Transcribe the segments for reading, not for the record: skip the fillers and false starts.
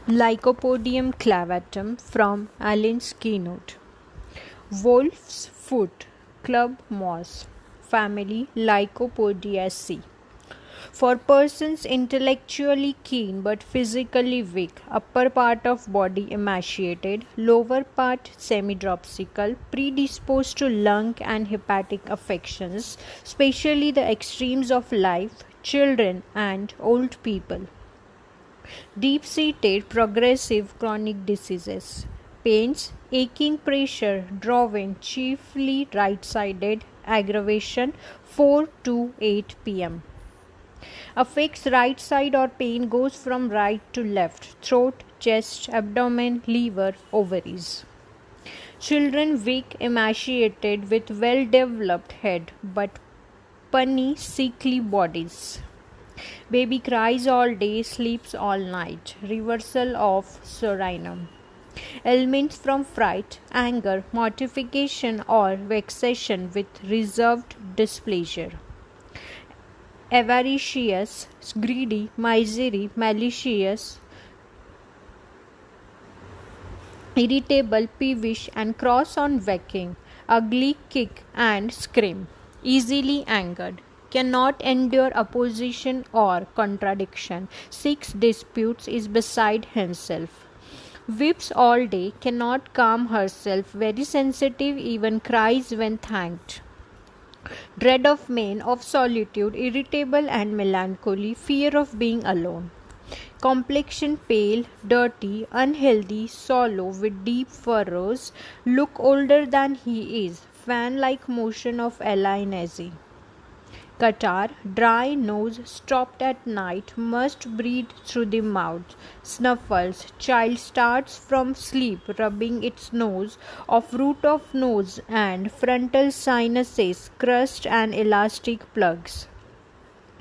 Lycopodium clavatum from Allen's Keynote. Wolf's foot, club moss, family Lycopodiaceae. For persons intellectually keen but physically weak, upper part of body emaciated, lower part semidropsical, predisposed to lung and hepatic affections, especially the extremes of life, children and old people. Deep-seated progressive chronic diseases. Pains, aching pressure, drawing, chiefly right-sided, aggravation 4 to 8 pm. Affects right side or pain goes from right to left, throat, chest, abdomen, liver, ovaries. Children weak, emaciated with well-developed head but puny, sickly bodies. Baby cries all day, sleeps all night. Reversal of serenum. Ailments from fright, anger, mortification or vexation with reserved displeasure. Avaricious, greedy, miserly, malicious, irritable, peevish and cross on waking. Ugly, kick and scream. Easily angered. Cannot endure opposition or contradiction. Seeks disputes, is beside himself. Weeps all day, cannot calm herself, very sensitive, even cries when thanked. Dread of men, of solitude, irritable and melancholy, fear of being alone. Complexion pale, dirty, unhealthy, sallow with deep furrows, look older than he is, fan-like motion of alienation. Catarrh, dry nose, stopped at night, must breathe through the mouth. Snuffles, child starts from sleep, rubbing its nose, of root of nose and frontal sinuses, crust and elastic plugs.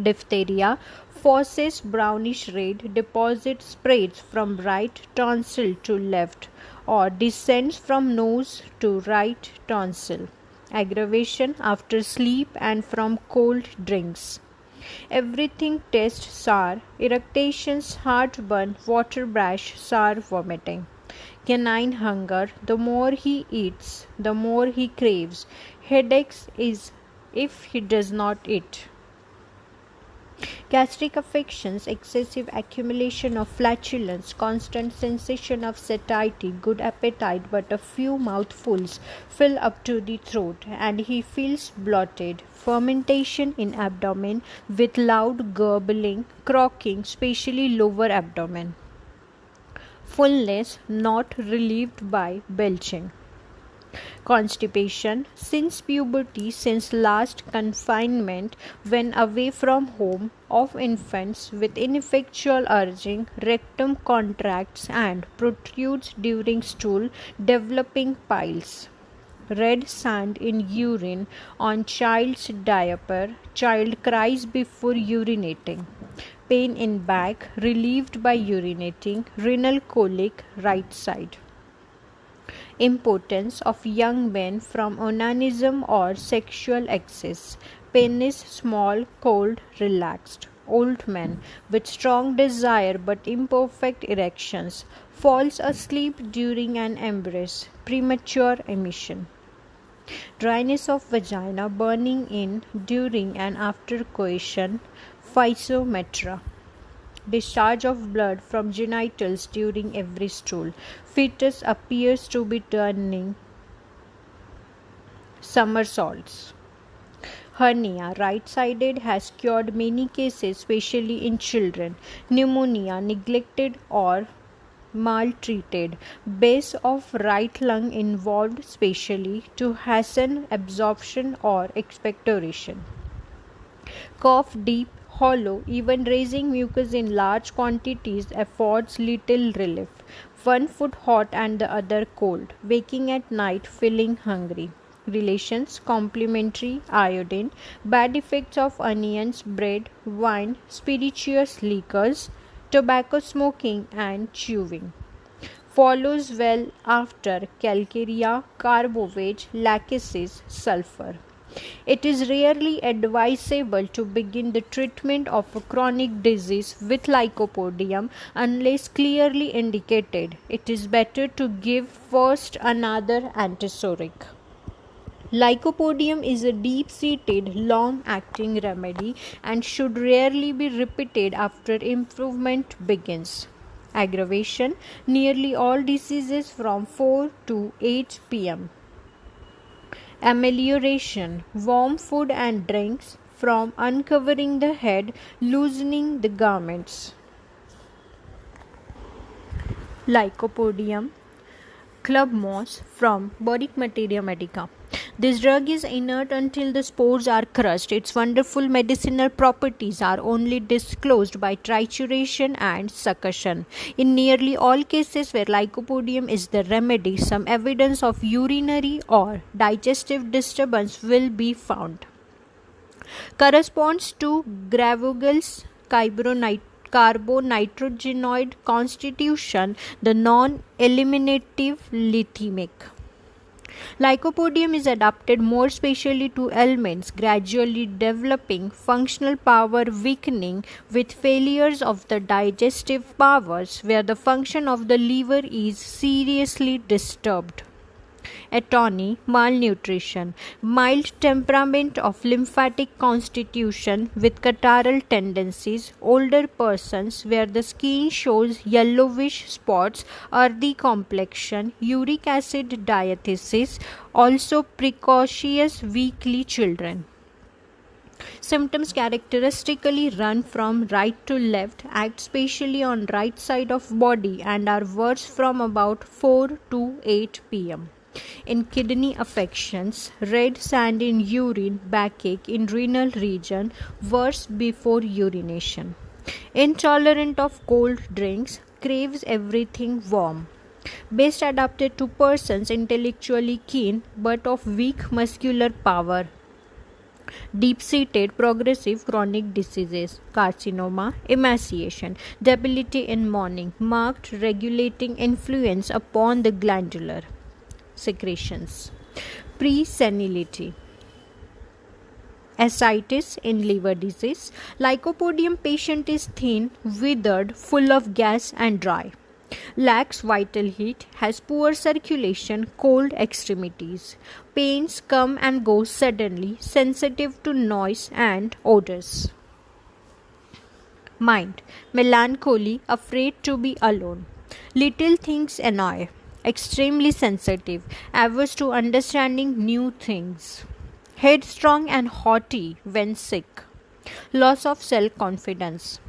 Diphtheria, fauces brownish red, deposit spreads from right tonsil to left or descends from nose to right tonsil. Aggravation after sleep and from cold drinks. Everything tastes sour, irritations, heartburn, water brash, sour vomiting. Canine hunger, the more he eats, the more he craves. Headaches is if he does not eat. Gastric affections, excessive accumulation of flatulence, constant sensation of satiety, good appetite, but a few mouthfuls fill up to the throat, and he feels bloated. Fermentation in abdomen with loud gurgling, croaking, especially lower abdomen. Fullness not relieved by belching. Constipation, since puberty, since last confinement, when away from home, of infants with ineffectual urging, rectum contracts and protrudes during stool, developing piles. Red sand in urine on child's diaper, child cries before urinating. Pain in back, relieved by urinating, renal colic, right side. Impotence of young men from onanism or sexual excess. Penis small, cold, relaxed. Old men with strong desire but imperfect erections. Falls asleep during an embrace. Premature emission. Dryness of vagina, burning in, during and after coition. Physometria. Discharge of blood from genitals during every stool. Fetus appears to be turning somersaults. Hernia, right-sided, has cured many cases, especially in children. Pneumonia, neglected or maltreated. Base of right lung involved, specially to hasten absorption or expectoration. Cough deep, hollow, even raising mucus in large quantities affords little relief. One foot hot and the other cold. Waking at night, feeling hungry. Relations, complementary, iodine. Bad effects of onions, bread, wine, spirituous liquors, tobacco smoking and chewing. Follows well after calcarea, carbovage, lachesis, sulfur. It is rarely advisable to begin the treatment of a chronic disease with Lycopodium unless clearly indicated. It is better to give first another antisoric. Lycopodium is a deep-seated, long-acting remedy and should rarely be repeated after improvement begins. Aggravation: nearly all diseases from 4 to 8 pm. Amelioration: warm food and drinks, from uncovering the head, loosening the garments. Lycopodium club moss from Homeopathic Materia Medica. This drug is inert until the spores are crushed. Its wonderful medicinal properties are only disclosed by trituration and succussion. In nearly all cases where Lycopodium is the remedy, some evidence of urinary or digestive disturbance will be found. Corresponds to Gravogil's carbonitrogenoid constitution, the non-eliminative lithymic. Lycopodium is adapted more specially to ailments gradually developing functional power weakening with failures of the digestive powers where the function of the liver is seriously disturbed. Atony: malnutrition, mild temperament of lymphatic constitution with catarrhal tendencies, older persons where the skin shows yellowish spots, earthy complexion, uric acid diathesis, also precocious weakly children. Symptoms characteristically run from right to left, act specially on right side of body and are worse from about 4 to 8 pm. In kidney affections, red sand in urine, backache in renal region, worse before urination. Intolerant of cold drinks, craves everything warm. Best adapted to persons intellectually keen but of weak muscular power. Deep-seated progressive chronic diseases, carcinoma, emaciation, debility in morning, marked regulating influence upon the glandular secretions. Pre-senility. Ascites in liver disease. Lycopodium patient is thin, withered, full of gas and dry. Lacks vital heat, has poor circulation, cold extremities. Pains come and go suddenly, sensitive to noise and odors. Mind: melancholy, afraid to be alone. Little things annoy. Extremely sensitive, averse to understanding new things. Headstrong and haughty when sick. Loss of self-confidence.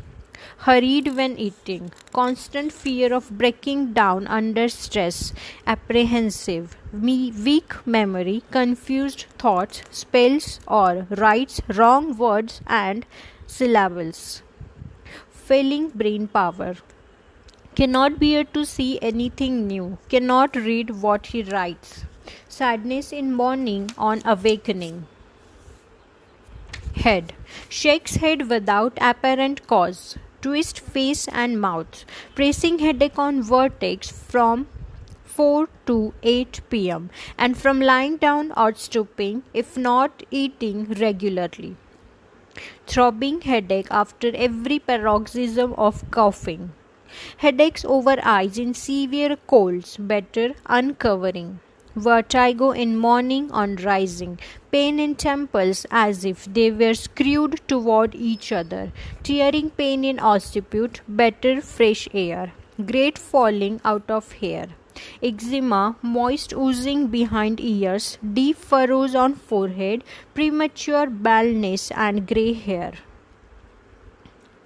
Hurried when eating. Constant fear of breaking down under stress. Apprehensive. Weak memory. Confused thoughts. Spells or writes wrong words and syllables. Failing brain power. Cannot bear to see anything new. Cannot read what he writes. Sadness in morning on awakening. Head. Shakes head without apparent cause. Twist face and mouth. Pressing headache on vertex from 4 to 8 pm and from lying down or stooping if not eating regularly. Throbbing headache after every paroxysm of coughing. Headaches over eyes in severe colds, better uncovering. Vertigo in morning on rising. Pain in temples as if they were screwed toward each other. Tearing pain in occiput, better fresh air. Great falling out of hair. Eczema, moist oozing behind ears, deep furrows on forehead, premature baldness and grey hair.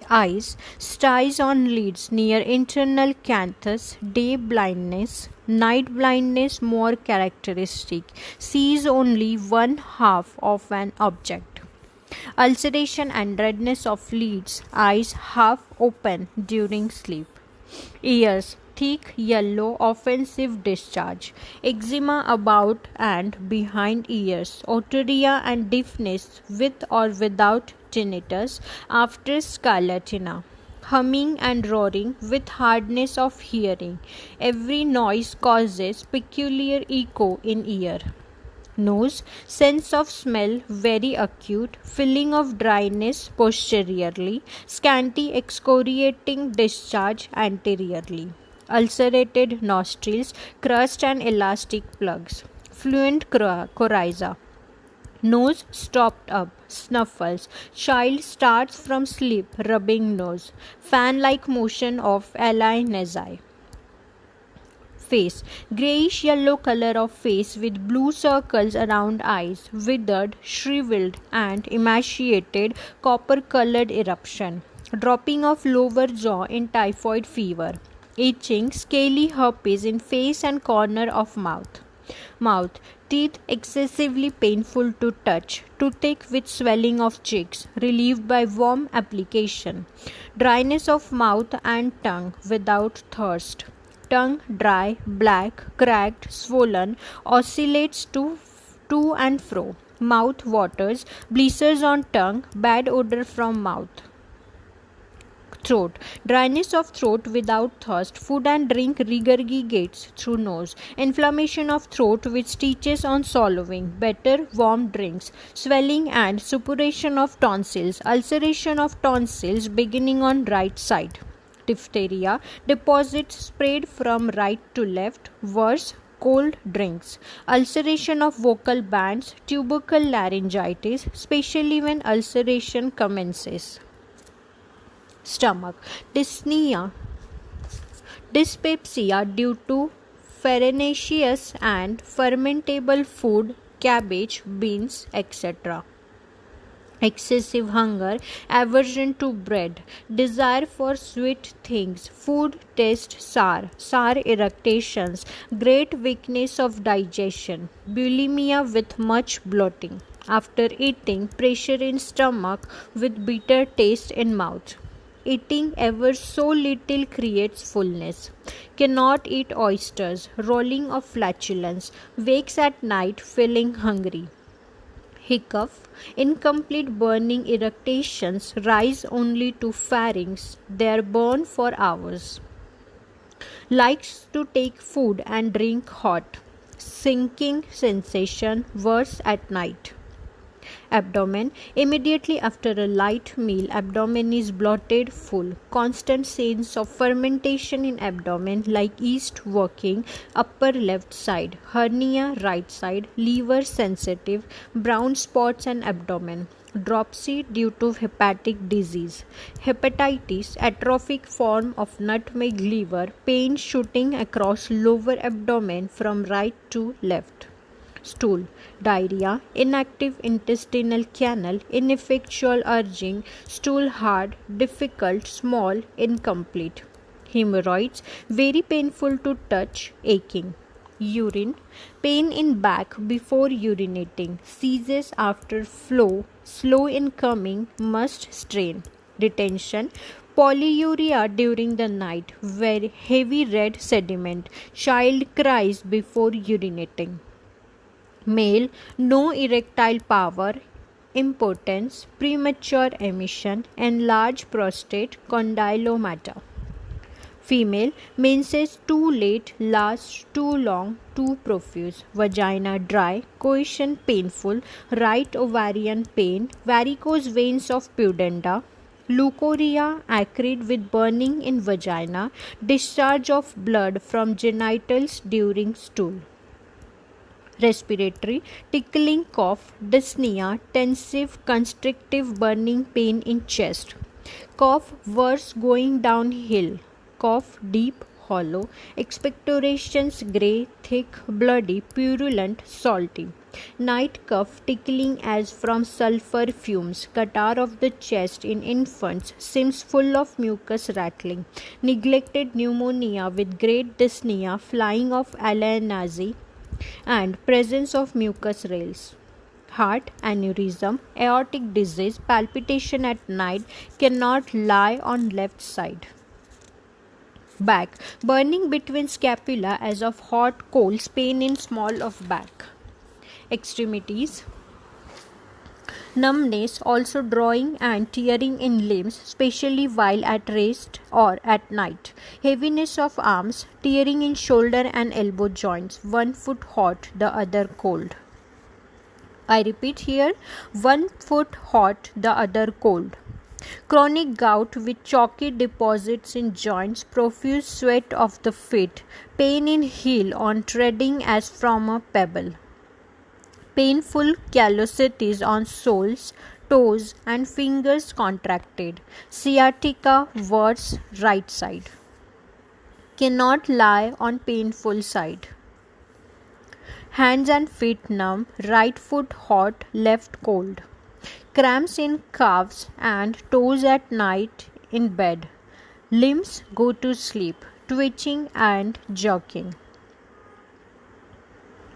Eyes: styes on lids near internal canthus, day blindness, night blindness more characteristic, sees only one half of an object. Ulceration and redness of lids, eyes half open during sleep. Ears: thick yellow offensive discharge. Eczema about and behind ears. Otorrhea and deafness with or without tinnitus after scarlatina. Humming and roaring with hardness of hearing. Every noise causes peculiar echo in ear. Nose, sense of smell very acute, feeling of dryness posteriorly, scanty excoriating discharge anteriorly. Ulcerated nostrils, crust and elastic plugs. Fluent coryza. Nose stopped up, snuffles. Child starts from sleep, rubbing nose. Fan-like motion of alae nasi. Face, greyish yellow color of face with blue circles around eyes, withered, shriveled and emaciated, copper colored eruption. Dropping of lower jaw in typhoid fever. Itching, scaly herpes in face and corner of mouth. Mouth, teeth excessively painful to touch, toothache with swelling of cheeks, relieved by warm application. Dryness of mouth and tongue without thirst. Tongue dry, black, cracked, swollen, oscillates to and fro. Mouth waters, blisters on tongue, bad odor from mouth. Throat, dryness of throat without thirst, food and drink regurgitates through nose, inflammation of throat with stitches on swallowing, better warm drinks, swelling and suppuration of tonsils, ulceration of tonsils beginning on right side. Diphtheria, deposits spread from right to left, worse, cold drinks, ulceration of vocal bands, tubercle laryngitis, especially when ulceration commences. Stomach, dyspnea, dyspepsia due to farinaceous and fermentable food, cabbage, beans, etc. Excessive hunger, aversion to bread, desire for sweet things, food taste sour, sour irritations, great weakness of digestion, bulimia with much bloating. After eating, pressure in stomach with bitter taste in mouth. Eating ever so little creates fullness. Cannot eat oysters, rolling of flatulence, wakes at night feeling hungry. Hiccough, incomplete burning irritations rise only to pharynx, they burn for hours. Likes to take food and drink hot, sinking sensation worse at night. Abdomen, immediately after a light meal, abdomen is bloated full, constant sense of fermentation in abdomen like yeast working, upper left side, hernia right side, liver sensitive, brown spots and abdomen. Dropsy due to hepatic disease. Hepatitis, atrophic form of nutmeg liver, pain shooting across lower abdomen from right to left. Stool, diarrhea, inactive intestinal canal, ineffectual urging, stool hard, difficult, small, incomplete. Hemorrhoids, very painful to touch, aching. Urine, pain in back before urinating, seizes after flow, slow in coming, must strain. Retention, polyuria during the night, very heavy red sediment, child cries before urinating. Male, no erectile power, impotence, premature emission, enlarged prostate, condylomata. Female, menses too late, lasts too long, too profuse, vagina dry, coition painful, right ovarian pain, varicose veins of pudenda, leukorrhea acrid with burning in vagina, discharge of blood from genitals during stool. Respiratory, tickling cough, dyspnea, tensive, constrictive burning pain in chest. Cough worse going downhill. Cough deep, hollow. Expectorations grey, thick, bloody, purulent, salty. Night cough, tickling as from sulfur fumes. Catarrh of the chest in infants seems full of mucus rattling. Neglected pneumonia with great dyspnea, flying of alae nasi, and presence of mucus rails. Heart, aneurysm, aortic disease, palpitation at night, cannot lie on left side. Back, burning between scapula as of hot coals, pain in small of back. Extremities, numbness, also drawing and tearing in limbs, especially while at rest or at night. Heaviness of arms, tearing in shoulder and elbow joints, one foot hot, the other cold. I repeat here, one foot hot, the other cold. Chronic gout with chalky deposits in joints, profuse sweat of the feet, pain in heel on treading as from a pebble. Painful callosities on soles, toes and fingers contracted. Sciatica, worse, right side. Cannot lie on painful side. Hands and feet numb, right foot hot, left cold. Cramps in calves and toes at night in bed. Limbs go to sleep, twitching and jerking.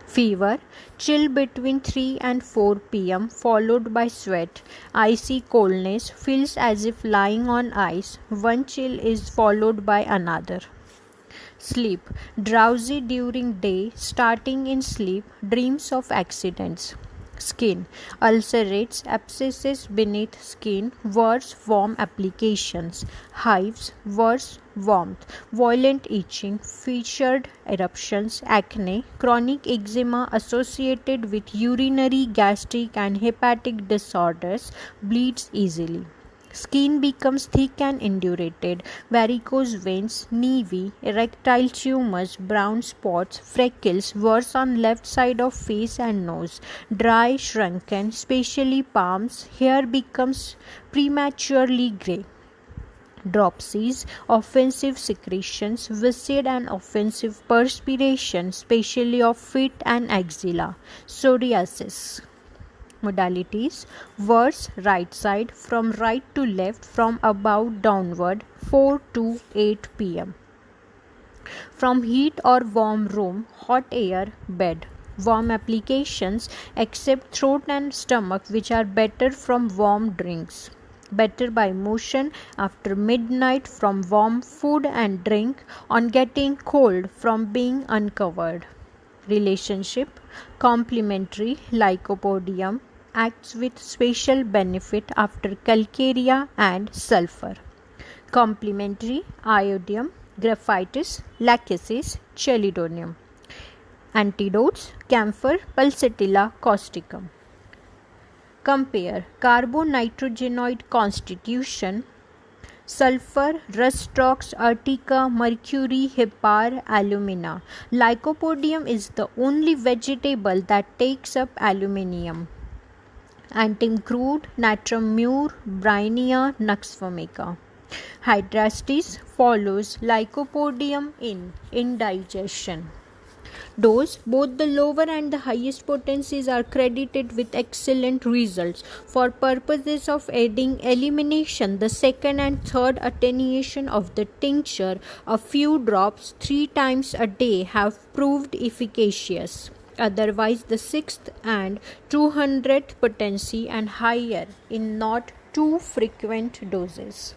Fever, chill between 3 and 4 p.m. followed by sweat. Icy coldness, feels as if lying on ice. One chill is followed by another. Sleep, drowsy during day, starting in sleep, dreams of accidents. Skin, ulcerates, abscesses beneath skin, worse warm applications. Hives, worse warmth, violent itching, featured eruptions, acne, chronic eczema associated with urinary, gastric and hepatic disorders, bleeds easily. Skin becomes thick and indurated, varicose veins, nevy, erectile tumors, brown spots, freckles, worse on left side of face and nose, dry, shrunken, especially palms, hair becomes prematurely grey. Dropsies, offensive secretions, viscid and offensive perspiration, especially of feet and axilla, psoriasis. Modalities: worse right side, from right to left, from above downward, 4 to 8 p.m. From heat or warm room, hot air, bed. Warm applications except throat and stomach, which are better from warm drinks. Better by motion after midnight from warm food and drink, on getting cold from being uncovered. Relationship: complementary. Lycopodium acts with special benefit after calcarea and sulfur. Complementary: iodium, graphitis, lachesis, chelidonium. Antidotes: camphor, pulsatilla, causticum. Compare carbonitrogennoid constitution: sulfur, rustrox, urtica, mercury, hepar, alumina. Lycopodium is the only vegetable that takes up aluminium. Antimcrude, natrum mure, Brinia, nux vomica. Hydrastis follows Lycopodium in indigestion. Dose: both the lower and the highest potencies are credited with excellent results. For purposes of aiding elimination, the second and third attenuation of the tincture, a few drops 3 times a day have proved efficacious. Otherwise, the 6th and 200th potency and higher in not too frequent doses.